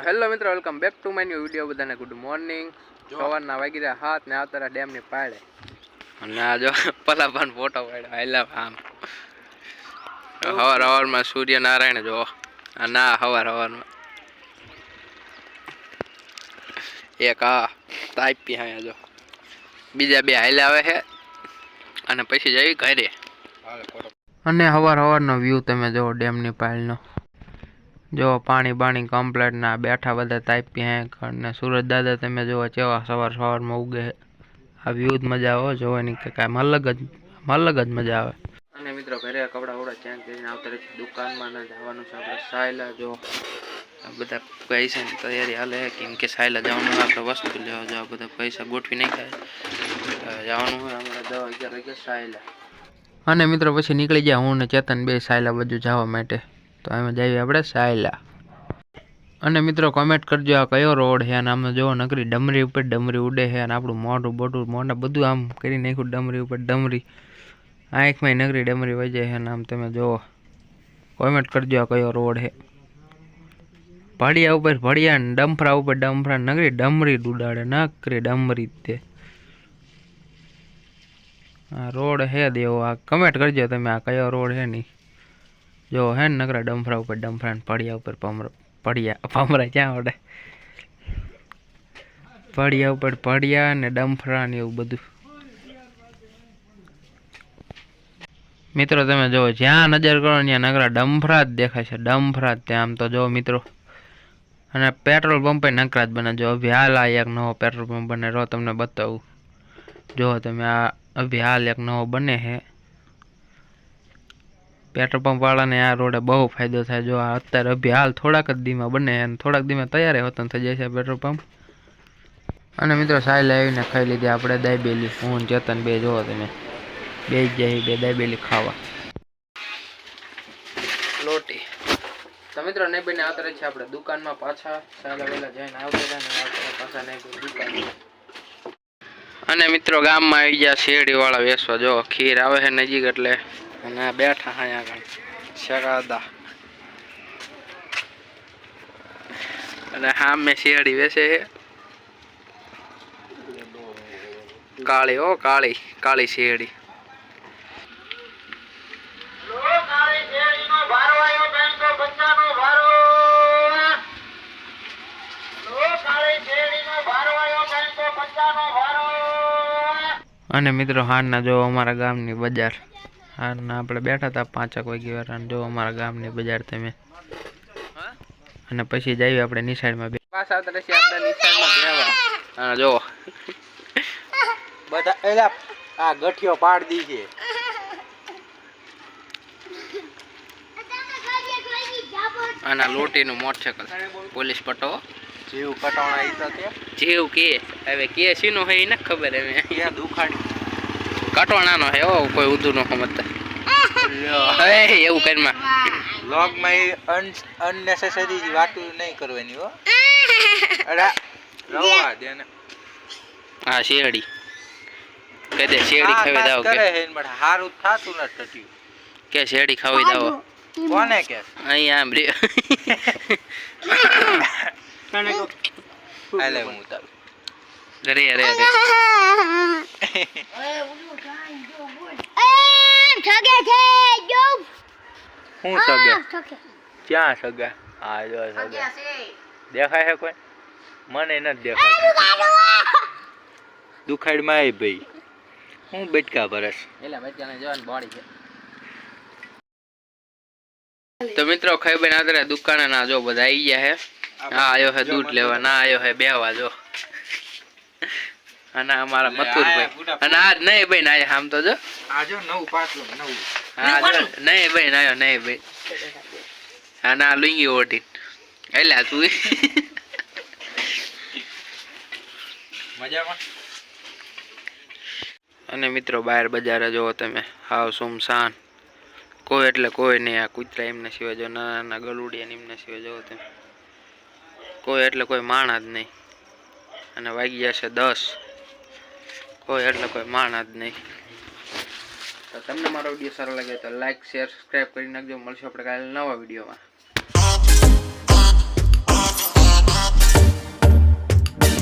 Hello મિત્રો, welcome back to my new video. બધાને good morning. સવારના વાગી રહ્યા 7 ને આવતા ડેમની પાળે. અને આ જો પલાભાન ફોટો પાડ્યો. આઈલા આમ હવારમાં સૂર્યનારાયણ જો ના હવારમાં એક આ તાપી હા જો બીજા બે હાઈલા આવે છે અને પછી જઈ ઘરે. અને હવારનો વ્યૂ તમે જો ડેમની પાળનો. જો પાણી કમ્પ્લેટ ના બેઠા બધા તાપી હે અને સુરજ દાદા તમે જો કેવા સવારમાં ઉગે. આ વ્યૂ જ મજા આવે જોવાની કે કાંઈ અલગ જ મજા આવે. અને મિત્રો ઘરે કપડા ચેન્જ કરીને આવતા રહે છે દુકાનમાં ને જવાનું છે આપણે સાયલા. જો આ બધા પૈસાની તૈયારી હાલે કેમ કે સાયલા જવાનું હોય આપણે વસ્તુ લેવા જાવ બધા પૈસા ગોઠવી નહીં થાય જવાનું હોય અમારે 10-11 વાગે સાયલા. અને મિત્રો પછી નીકળી ગયા હું ને ચેતન બે સાયલા બાજુ જવા માટે. તો એમાં જઈએ આપણે સાયલા. અને મિત્રો કોમેન્ટ કરજો આ કયો રોડ છે અને આમાં જો નકરી ડમરી ઉપર ડમરી ઉડે છે અને આપણું મોઢું બધું આમ કરી નાખ્યું ડમરી ઉપર ડમરી. આંખમાં નકરી ડમરી વહી છે અને આમ તમે જુઓ. કોમેન્ટ કરજો આ કયો રોડ છે. ભડિયા ઉપર ભડિયા ને ડમફરા ઉપર ડમફરા નકરી ડમરી ઉડાડે નકરી ડમરી તે આ રોડ હે દેવો. આ કમેન્ટ કરજો તમે આ કયો રોડ છે નહીં. જો હે ને નકરા ડમફરા ઉપર ડમફરા ને ભડિયા ઉપર ભમરા ક્યાં ઓડે ભડિયા ઉપર ભડિયા ને ડમફરા ને એવું બધું. મિત્રો તમે જો જ્યાં નજર કરો ત્યાં નકરા ડમફરા જ દેખાય છે ડમફરા જ. ત્યાં આમ તો જો મિત્રો અને પેટ્રોલ પંપ નકરા જ બને. જો અભી હાલ આ એક નવો પેટ્રોલ પંપ બને રો તમને બતાવું. જો તમે આ અભી હાલ એક નવો બને છે પેટ્રોલ પંપ વાળાને. આ રોડે બહુ ફાયદો થાય. જો આ અત્યારે અભી હાલ થોડાક જ દીમાં બને અને થોડાક દીમાં તૈયાર હોતો થઈ જાય છે પેટ્રોલ પંપ. અને મિત્રો સાયલા આવીને ખાઈ લીધી આપણે દાબેલી. હું ચેતન બે જોવો તમે બે જ જાય બે દાબેલી ખાવા લોટી. તો મિત્રો નહીં બને આવતા રહે છે આપણે દુકાનમાં પાછા સાયલા વેલા જઈને આવતા રહ્યા પાછા નહીં દુકાન. અને મિત્રો ગામમાં આવી ગયા શેરડી વાળા વેસવા. જો ખીર આવે છે નજીક એટલે અને બેઠા હા આગળ શેકાદા અને હા મેં શેરડી વેચે છે કાળી. ઓ કાળી શેરડી. અને મિત્રો હારના જો અમારા ગામની બજાર. હારના આપણે બેઠા હતા 5 વાગ્યા વાળા. જો અમારા ગામની બજાર તમે. અને પછી જઈએ આપણે નિશાળમાં પાસ આવતા રહેશે આપણે નિશાળમાં બેવા. જો બધા એલા આ ગઠિયો પાડ દી છે. આના લોટીનું મોટરસાઇકલ પોલીસ પટો જીવ કટોણા ઈ તો કે જીવ કે હવે કે સીનો હે ન ખબર. હવે કે દુખાડી કટોણાનો હે. ઓ કોઈ ઉધુ નો સમજતા હે એવું કરમાં લોગ માં અનનેસેસરી વાતો નહીં કરવાની હો. અરે રવા દે ને. હા શેરડી કે દે શેરડી ખાવી દાવ કે કરે હે મડા હારું થાતું ન ટટ્યું કે શેરડી ખાવી દાવ કોને કે અહીંયા આમ રે તને કો આલે હું તાર રે ઓય ઉલો કાઈ જો બોલ સગે છે જો હું સગે ક્યાં સગે? આ જો સગે દેખાય છે કોઈ? મને ન દેખાય. દુખાડ માં આવી ભાઈ હું બેટકા ભરસ એલા બેટકાને જવાન બોડી છે. તો મિત્રો ખાઈ બને આદરે દુકાને ના જો બધા આવી ગયા હે. હા આયો હે દૂધ લેવા ના આયો હે બેહવા જો. અને અમારા મથુરભાઈ અને આજ નહીં ભાઈ ના આયા આમ તો જો આજો નવું પાછું નવું. હા નહીં ભાઈ ના આયો નહીં ભાઈ. હા ના લુંગી ઓઢી એલા તું મજામાં. અને મિત્રો બહાર બજારે જોવો તમે હાવ સુમસાન. કોઈ એટલે કોઈ નહીં. આ કૂતરા એમને સિવાય જો નાના ગલુડિયા એમને સિવાય જોવો તમે કોઈ એટલે કોઈ માણસ જ નહીં. અને વાગી જશે 10. કોઈ એટલે કોઈ માણસ જ નહીં. તો તમને મારો વિડીયો સારો લાગે તો લાઈક શેર સબસ્ક્રાઈબ કરી નાખજો. મળશું આપણે કાલે નવા વિડીયોમાં.